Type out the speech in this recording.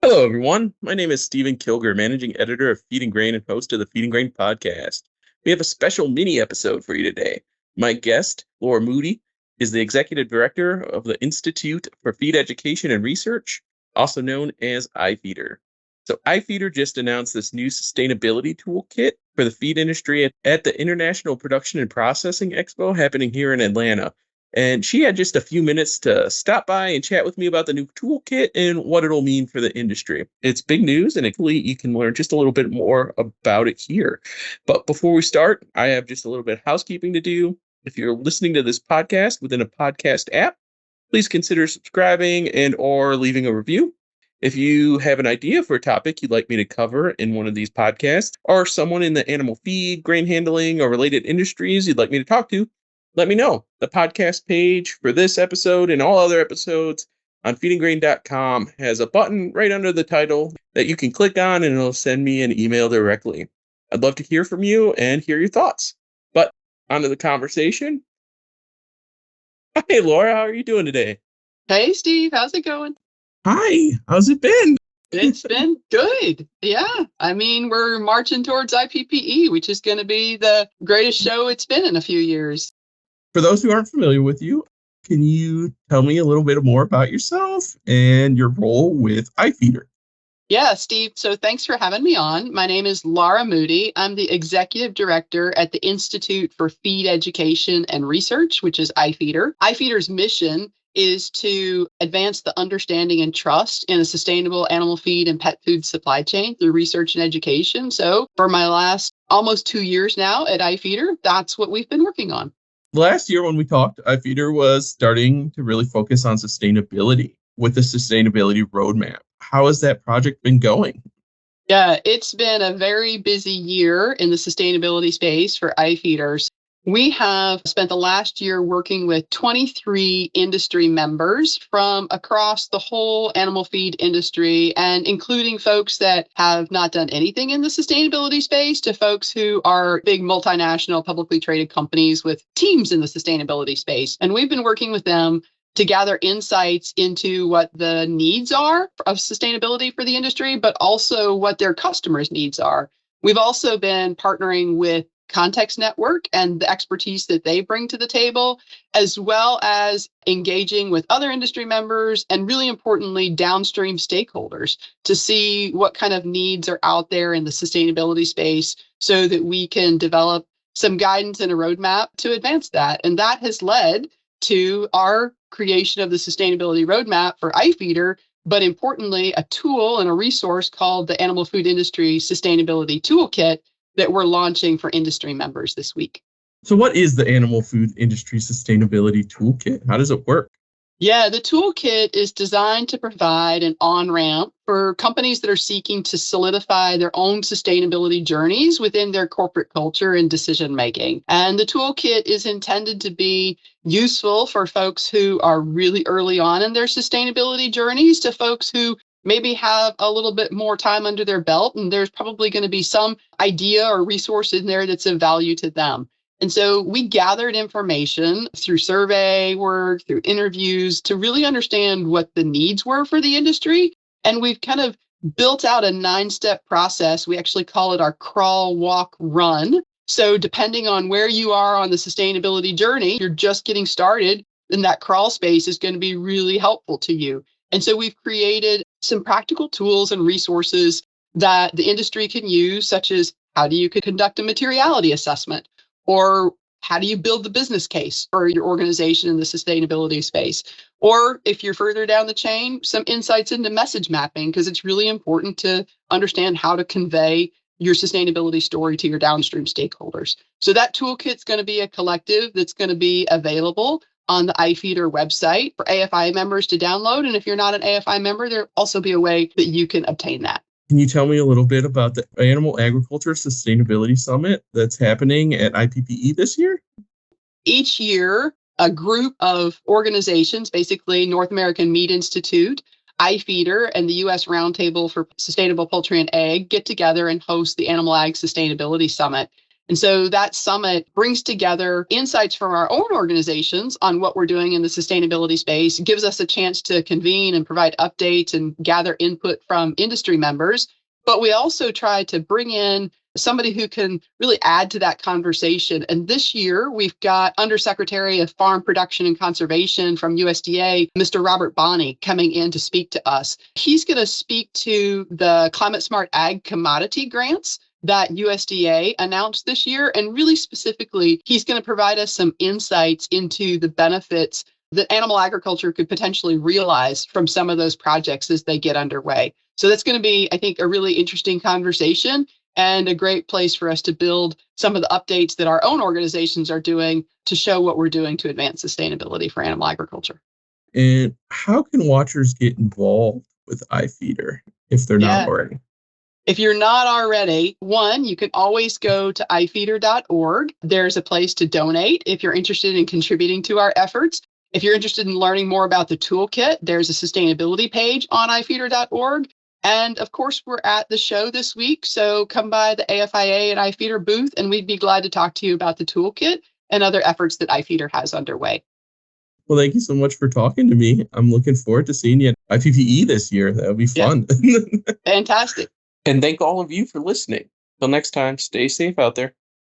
Hello, everyone. My name is Stephen Kilger, managing editor of Feed and Grain and host of the Feed and Grain podcast. We have a special mini episode for you today. My guest, Laura Moody, is the executive director of the Institute for Feed Education and Research, also known as IFEEDER. So, IFEEDER just announced this new sustainability toolkit for the feed industry at the International Production and Processing Expo happening here in Atlanta. And she had just a few minutes to stop by and chat with me about the new toolkit and what it'll mean for the industry. It's big news, and hopefully you can learn just a little bit more about it here. But before we start, I have just a little bit of housekeeping to do. If you're listening to this podcast within a podcast app, please consider subscribing and or leaving a review. If you have an idea for a topic you'd like me to cover in one of these podcasts, or someone in the animal feed, grain handling, or related industries you'd like me to talk to, let me know. The podcast page for this episode and all other episodes on feedandgrain.com has a button right under the title that you can click on, and it'll send me an email directly. I'd love to hear from you and hear your thoughts. But on to the conversation. Hey, Laura, how are you doing today? Hey, Steve, how's it going? Hi, how's it been? It's been good. Yeah. I mean, we're marching towards IPPE, which is going to be the greatest show it's been in a few years. For those who aren't familiar with you, can you tell me a little bit more about yourself and your role with IFEEDER? Yeah, Steve. So thanks for having me on. My name is Laura Moody. I'm the executive director at the Institute for Feed Education and Research, which is IFEEDER. IFEEDER's mission is to advance the understanding and trust in a sustainable animal feed and pet food supply chain through research and education. So for my last almost 2 years now at IFEEDER, that's what we've been working on. Last year when we talked, IFEEDER was starting to really focus on sustainability with the sustainability roadmap. How has that project been going? Yeah, it's been a very busy year in the sustainability space for IFEEDERs. We have spent the last year working with 23 industry members from across the whole animal feed industry, and including folks that have not done anything in the sustainability space to folks who are big multinational publicly traded companies with teams in the sustainability space. And we've been working with them to gather insights into what the needs are of sustainability for the industry, but also what their customers' needs are. We've also been partnering with Context Network and the expertise that they bring to the table, as well as engaging with other industry members and, really importantly, downstream stakeholders to see what kind of needs are out there in the sustainability space so that we can develop some guidance and a roadmap to advance that. And that has led to our creation of the sustainability roadmap for IFEEDER, but importantly, a tool and a resource called the Animal Food Industry Sustainability Toolkit that we're launching for industry members this week. So what is the Animal Food Industry Sustainability Toolkit? How does it work? Yeah, the toolkit is designed to provide an on-ramp for companies that are seeking to solidify their own sustainability journeys within their corporate culture and decision-making. And the toolkit is intended to be useful for folks who are really early on in their sustainability journeys to folks who maybe have a little bit more time under their belt, and there's probably going to be some idea or resource in there that's of value to them. And so we gathered information through survey work, through interviews to really understand what the needs were for the industry. And we've kind of built out a 9-step process. We actually call it our crawl, walk, run. So depending on where you are on the sustainability journey, you're just getting started, then that crawl space is going to be really helpful to you. And so we've created some practical tools and resources that the industry can use, such as how do you conduct a materiality assessment, or how do you build the business case for your organization in the sustainability space? Or if you're further down the chain, some insights into message mapping, because it's really important to understand how to convey your sustainability story to your downstream stakeholders. So that toolkit's going to be a collective that's going to be available on the IFEEDER website for AFI members to download. And if you're not an AFI member, there'll also be a way that you can obtain that. Can you tell me a little bit about the Animal Agriculture Sustainability Summit that's happening at IPPE this year? Each year, a group of organizations, basically North American Meat Institute, IFEEDER, and the U.S. Roundtable for Sustainable Poultry and Egg, get together and host the Animal Ag Sustainability Summit. And so that summit brings together insights from our own organizations on what we're doing in the sustainability space, gives us a chance to convene and provide updates and gather input from industry members. But we also try to bring in somebody who can really add to that conversation. And this year, we've got Undersecretary of Farm Production and Conservation from USDA, Mr. Robert Bonney, coming in to speak to us. He's going to speak to the Climate Smart Ag Commodity Grants that USDA announced this year. And really specifically, he's going to provide us some insights into the benefits that animal agriculture could potentially realize from some of those projects as they get underway. So that's going to be, I think, a really interesting conversation and a great place for us to build some of the updates that our own organizations are doing to show what we're doing to advance sustainability for animal agriculture. And how can watchers get involved with IFEEDER if they're not already? If you're not already, one, you can always go to ifeeder.org. There's a place to donate if you're interested in contributing to our efforts. If you're interested in learning more about the toolkit, there's a sustainability page on ifeeder.org. And of course, we're at the show this week, so come by the AFIA and IFEEDER booth, and we'd be glad to talk to you about the toolkit and other efforts that IFEEDER has underway. Well, thank you so much for talking to me. I'm looking forward to seeing you at IPPE this year. That'll be fun. Fantastic. And thank all of you for listening. Till next time, stay safe out there.